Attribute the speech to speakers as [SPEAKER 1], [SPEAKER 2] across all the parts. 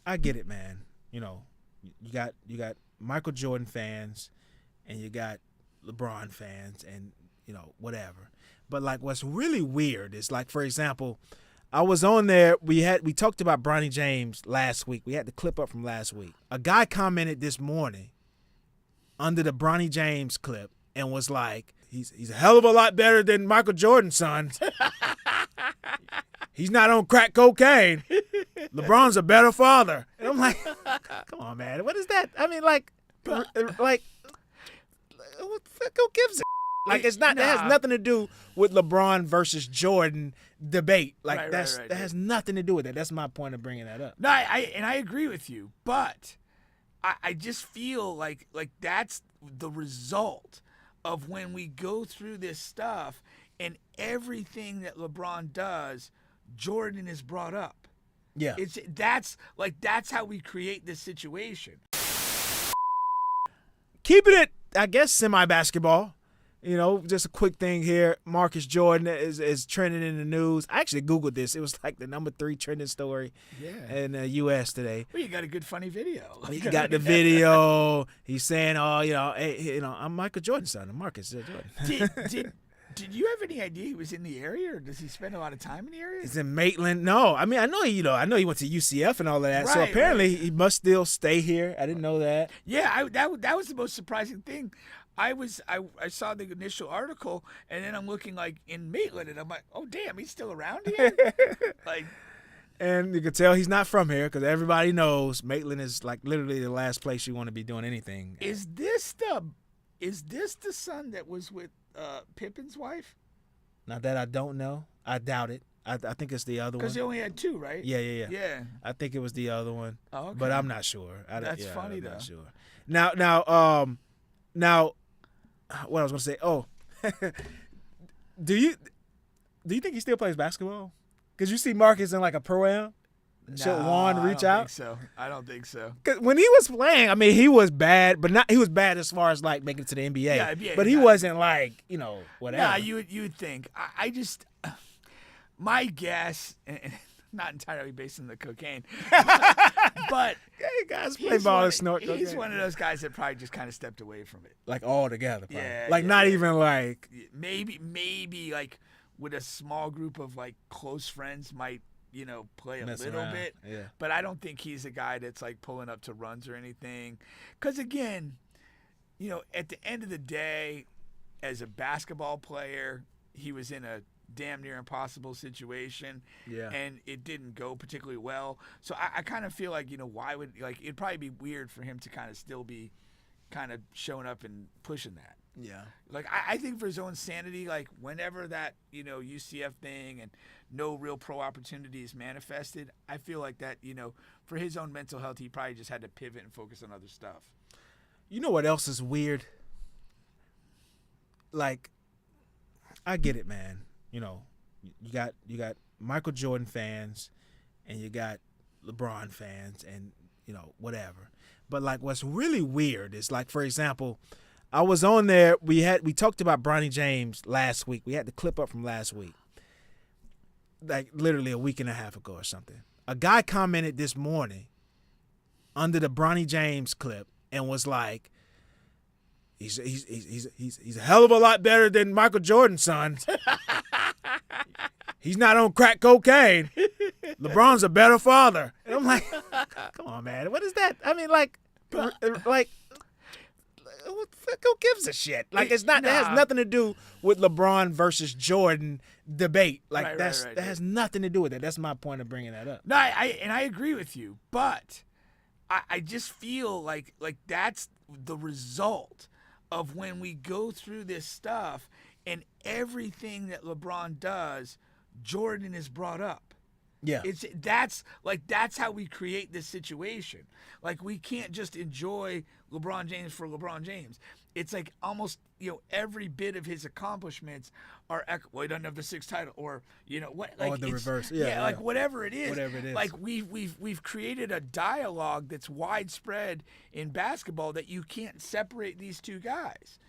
[SPEAKER 1] I get it, man. You got Michael Jordan fans, and you got LeBron fans, and whatever. But like, what's really weird is like, for example, I was on there. We talked about Bronny James last week. We had the clip up from last week. A guy commented this morning under the Bronny James clip and was like, "He's a hell of a lot better than Michael Jordan, son. He's not on crack cocaine. LeBron's a better father." And I'm like, come on, man. What is that? I mean, like, who gives a like, it's not. That has nothing to do with LeBron versus Jordan debate. Like,
[SPEAKER 2] Right,
[SPEAKER 1] that has nothing to do with it. That's my point of bringing that up.
[SPEAKER 2] No, I agree with you, but I just feel like that's the result of when we go through this stuff and everything that LeBron does, Jordan is brought up.
[SPEAKER 1] Yeah.
[SPEAKER 2] That's how we create this situation.
[SPEAKER 1] Keeping it, I guess, semi-basketball. Just a quick thing here. Marcus Jordan is trending in the news. I actually Googled this. It was like the number 3 trending story in the U.S. today.
[SPEAKER 2] Well, you got a good funny video.
[SPEAKER 1] He got the video. He's saying, hey, I'm Michael Jordan's son. I'm Marcus Jordan.
[SPEAKER 2] Did you have any idea he was in the area, or does he spend a lot of time in the area?
[SPEAKER 1] He's in Maitland. No, I mean, I know he went to UCF and all of that.
[SPEAKER 2] Right,
[SPEAKER 1] so apparently he must still stay here. I didn't know that.
[SPEAKER 2] Yeah, that was the most surprising thing. I saw the initial article, and then I'm looking like in Maitland, and I'm like, oh damn, he's still around here.
[SPEAKER 1] And you can tell he's not from here because everybody knows Maitland is like literally the last place you want to be doing anything.
[SPEAKER 2] Is this the son that was with Pippen's wife?
[SPEAKER 1] Now that I don't know, I doubt it. I think it's the other one.
[SPEAKER 2] Because he only had 2, right?
[SPEAKER 1] Yeah. I think it was the other one.
[SPEAKER 2] Oh, okay.
[SPEAKER 1] But I'm not sure.
[SPEAKER 2] That's funny,
[SPEAKER 1] I'm
[SPEAKER 2] though.
[SPEAKER 1] not sure. Now, what I was gonna say? Oh, do you think he still plays basketball? Because you see Marcus in like a pro-am. Should Juan reach out?
[SPEAKER 2] I don't think so.
[SPEAKER 1] Because when he was playing, I mean, he was bad, but he was bad as far as like making it to the NBA.
[SPEAKER 2] Yeah,
[SPEAKER 1] but he wasn't like whatever.
[SPEAKER 2] Nah, you would think. I just my guess, and not entirely based on the cocaine, but
[SPEAKER 1] hey, guys play ball and snort cocaine.
[SPEAKER 2] He's one of those guys that probably just kind of stepped away from it,
[SPEAKER 1] like all together. Probably.
[SPEAKER 2] Yeah,
[SPEAKER 1] like not even like
[SPEAKER 2] maybe like with a small group of like close friends might play a little bit.
[SPEAKER 1] Yeah.
[SPEAKER 2] But I don't think he's a guy that's like pulling up to runs or anything. Because again, at the end of the day, as a basketball player, he was in a damn near impossible situation.
[SPEAKER 1] Yeah.
[SPEAKER 2] And it didn't go particularly well. So I kind of feel like, why would, like, it'd probably be weird for him to kind of still be kind of showing up and pushing that.
[SPEAKER 1] Yeah.
[SPEAKER 2] Like, I think for his own sanity, like, whenever that, UCF thing and no real pro opportunities manifested, I feel like that, for his own mental health, he probably just had to pivot and focus on other stuff.
[SPEAKER 1] You know what else is weird? Like, I get it, man. You got Michael Jordan fans, and you got LeBron fans, and whatever. But like, what's really weird is like, for example, I was on there. We talked about Bronny James last week. We had the clip up from last week, like literally a week and a half ago or something. A guy commented this morning under the Bronny James clip and was like, "He's a hell of a lot better than Michael Jordan, son. He's not on crack cocaine. LeBron's a better father." And I'm like, come on, man. What is that? I mean, like. Who gives a shit? Like, it's not. That has nothing to do with LeBron versus Jordan debate. Like, that has nothing to do with it. That's my point of bringing that up.
[SPEAKER 2] No, I agree with you, but I just feel like that's the result of when we go through this stuff and everything that LeBron does, Jordan is brought up.
[SPEAKER 1] Yeah.
[SPEAKER 2] That's how we create this situation. Like, we can't just enjoy LeBron James for LeBron James. It's like almost, every bit of his accomplishments are, well, he doesn't have the 6th title, or, what, like,
[SPEAKER 1] or the reverse.
[SPEAKER 2] Yeah, like whatever it is.
[SPEAKER 1] Whatever it is.
[SPEAKER 2] Like, we've created a dialogue that's widespread in basketball that you can't separate these two guys.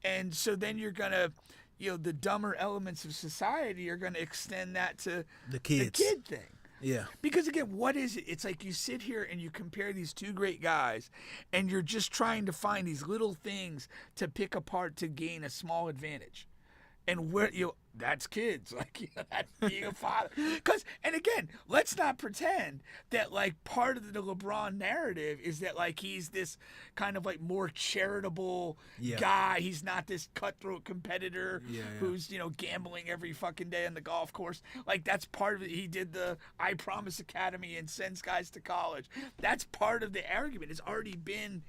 [SPEAKER 2] And so then you're going to, the dumber elements of society are going to extend that to
[SPEAKER 1] the kids.
[SPEAKER 2] The kid thing.
[SPEAKER 1] Yeah.
[SPEAKER 2] Because again, what is it? It's like you sit here and you compare these two great guys, and you're just trying to find these little things to pick apart to gain a small advantage. And where that's kids, like that's being a father. Because and again, let's not pretend that like part of the LeBron narrative is that like he's this kind of like more charitable guy. He's not this cutthroat competitor who's gambling every fucking day on the golf course. Like that's part of it. He did the I Promise Academy and sends guys to college. That's part of the argument. It's already been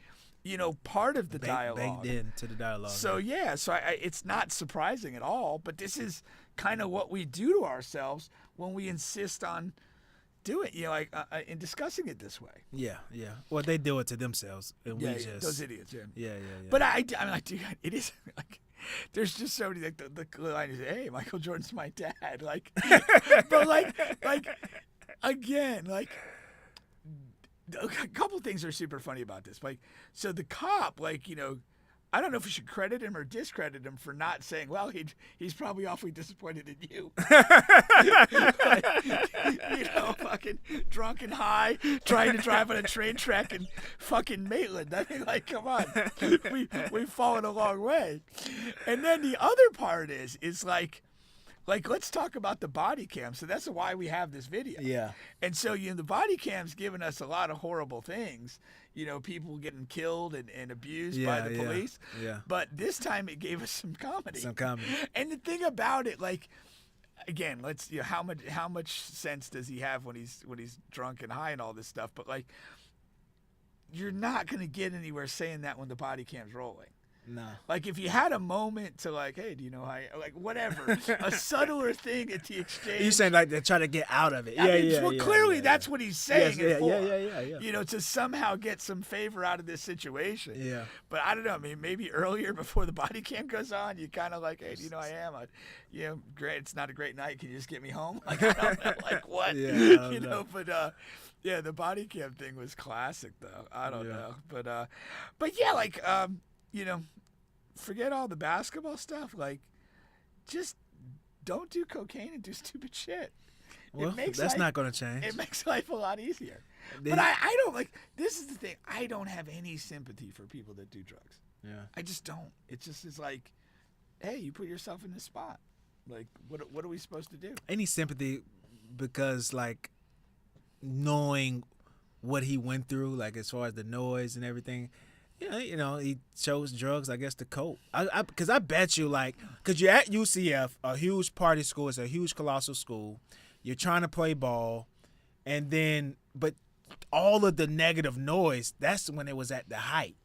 [SPEAKER 2] part of the dialogue.
[SPEAKER 1] Baked into the dialogue.
[SPEAKER 2] So it's not surprising at all, but this is kind of what we do to ourselves when we insist on doing, in discussing it this way.
[SPEAKER 1] Yeah. Well, they do it to themselves, and we just
[SPEAKER 2] those idiots. Yeah.
[SPEAKER 1] But
[SPEAKER 2] I mean, like, dude, it is like there's just so many like the line is, hey, Michael Jordan's my dad, like, but like again, like. A couple of things are super funny about this. Like, so the cop, like, I don't know if we should credit him or discredit him for not saying, well, he's probably awfully disappointed in you. Like, fucking drunk and high, trying to drive on a train track in fucking Maitland. I mean, like, come on. We've fallen a long way. And then the other part is like, let's talk about the body cam. So that's why we have this video.
[SPEAKER 1] Yeah.
[SPEAKER 2] And so, the body cam's given us a lot of horrible things. People getting killed and abused by the police.
[SPEAKER 1] Yeah.
[SPEAKER 2] But this time it gave us some comedy. And the thing about it, like, again, let's how much sense does he have when he's drunk and high and all this stuff? But like, you're not gonna get anywhere saying that when the body cam's rolling.
[SPEAKER 1] No.
[SPEAKER 2] Like if you had a moment to like, hey, do you know how? Like whatever, a subtler thing at the exchange.
[SPEAKER 1] You're saying like they're trying to get out of it.
[SPEAKER 2] Well, clearly that's what he's saying.
[SPEAKER 1] Yes,
[SPEAKER 2] it for.
[SPEAKER 1] Yeah.
[SPEAKER 2] To somehow get some favor out of this situation.
[SPEAKER 1] Yeah.
[SPEAKER 2] But I don't know. I mean, maybe earlier before the body cam goes on, you kind of like, hey, do you know I am? Great. It's not a great night. Can you just get me home? Like I don't know. Like what?
[SPEAKER 1] Yeah.
[SPEAKER 2] But yeah, the body cam thing was classic though. I don't know. But yeah, like forget all the basketball stuff. Like, just don't do cocaine and do stupid shit.
[SPEAKER 1] Well, that's not going to change.
[SPEAKER 2] It makes life a lot easier. But I don't like. This is the thing. I don't have any sympathy for people that do drugs.
[SPEAKER 1] Yeah.
[SPEAKER 2] I just don't. It just is like, hey, you put yourself in this spot. Like, what are we supposed to do?
[SPEAKER 1] Any sympathy because like knowing what he went through, like as far as the noise and everything. He chose drugs, I guess, to cope. Because I bet you, like, because you're at UCF, a huge party school. It's a huge, colossal school. You're trying to play ball. And then, but all of the negative noise, that's when it was at the height.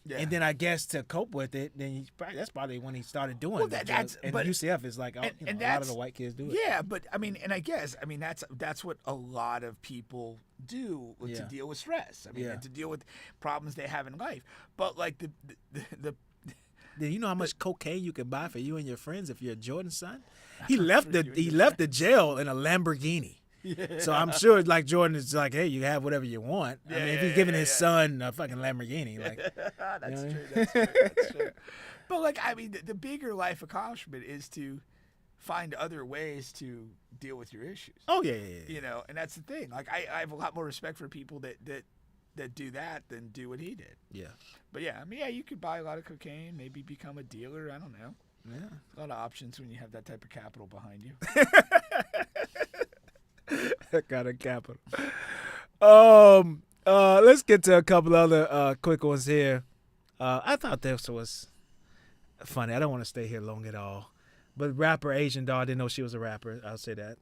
[SPEAKER 1] Yeah. And then I guess to cope with it, then that's probably when he started doing it. And UCF is like, a lot of the white kids do it.
[SPEAKER 2] Yeah, but I mean, and I guess, that's what a lot of people do to deal with stress. I mean, and to deal with problems they have in life. But like the
[SPEAKER 1] do you know how much cocaine you can buy for you and your friends if you're a Jordan son? He left the jail in a Lamborghini. Yeah. So I'm sure like Jordan is like, hey, you have whatever you want. I mean, if he's giving his son a fucking Lamborghini, like
[SPEAKER 2] that's true. That's true. But like, I mean, the bigger life accomplishment is to find other ways to deal with your issues.
[SPEAKER 1] Oh yeah.
[SPEAKER 2] And that's the thing. Like, I have a lot more respect for people that do that than do what he did.
[SPEAKER 1] Yeah.
[SPEAKER 2] But yeah, I mean, you could buy a lot of cocaine, maybe become a dealer. I don't know.
[SPEAKER 1] Yeah.
[SPEAKER 2] A lot of options when you have that type of capital behind you.
[SPEAKER 1] That kind of capital. Let's get to a couple other quick ones here. I thought this was funny. I don't want to stay here long at all. But rapper Asian Doll, I didn't know she was a rapper. I'll say that.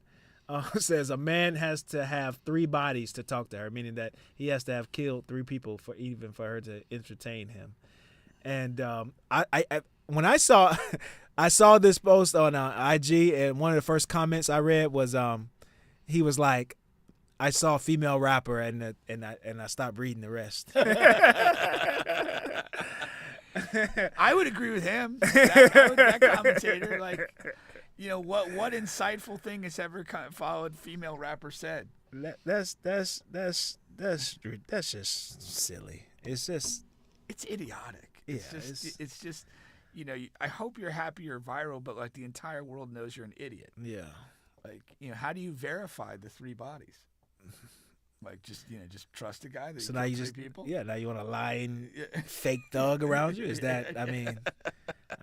[SPEAKER 1] Says a man has to have 3 bodies to talk to her, meaning that he has to have killed 3 people for her to entertain him. And I when I saw this post on IG, and one of the first comments I read was he was like, I saw a female rapper and I stopped reading the rest.
[SPEAKER 2] I would agree with him. That commentator, like, what insightful thing has ever followed female rapper said?
[SPEAKER 1] That's just silly.
[SPEAKER 2] It's idiotic. It's just I hope you're happy you're viral, but like the entire world knows you're an idiot.
[SPEAKER 1] Yeah.
[SPEAKER 2] Like, how do you verify the 3 bodies? Like just just trust a guy that
[SPEAKER 1] So
[SPEAKER 2] you
[SPEAKER 1] now
[SPEAKER 2] killed
[SPEAKER 1] you
[SPEAKER 2] three
[SPEAKER 1] just
[SPEAKER 2] people.
[SPEAKER 1] now you want a lying
[SPEAKER 2] Yeah.
[SPEAKER 1] fake thug around you? Is that I mean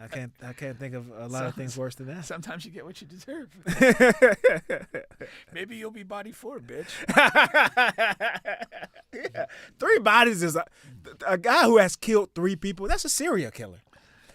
[SPEAKER 1] I can't think of a lot of things worse than that.
[SPEAKER 2] Sometimes you get what you deserve. Maybe you'll be body 4, bitch.
[SPEAKER 1] Yeah. 3 bodies is a guy who has killed 3 people. That's a serial killer.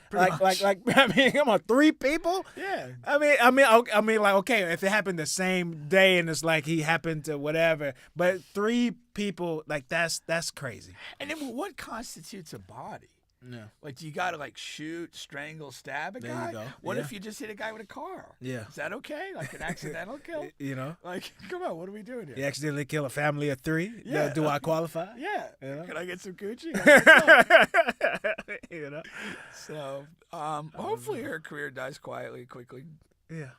[SPEAKER 2] Pretty much.
[SPEAKER 1] I mean, come on, 3 people.
[SPEAKER 2] Yeah.
[SPEAKER 1] I mean, like, okay, if it happened the same day and it's like he happened to whatever, but 3 people, like that's crazy.
[SPEAKER 2] And then what constitutes a body?
[SPEAKER 1] Yeah.
[SPEAKER 2] Like, do you got to like shoot, strangle, stab a
[SPEAKER 1] There
[SPEAKER 2] guy?
[SPEAKER 1] you go.
[SPEAKER 2] What
[SPEAKER 1] Yeah.
[SPEAKER 2] if you just hit a guy with a car?
[SPEAKER 1] Yeah.
[SPEAKER 2] Is that okay? Like an accidental kill?
[SPEAKER 1] You know,
[SPEAKER 2] Like, come on, what are we doing here?
[SPEAKER 1] you accidentally kill a family of 3.
[SPEAKER 2] Yeah.
[SPEAKER 1] Do I qualify?
[SPEAKER 2] Yeah.
[SPEAKER 1] You know?
[SPEAKER 2] Can I get some Gucci?
[SPEAKER 1] You know.
[SPEAKER 2] So, hopefully her career dies quietly, quickly.
[SPEAKER 1] Yeah.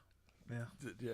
[SPEAKER 1] Yeah.
[SPEAKER 2] Yeah.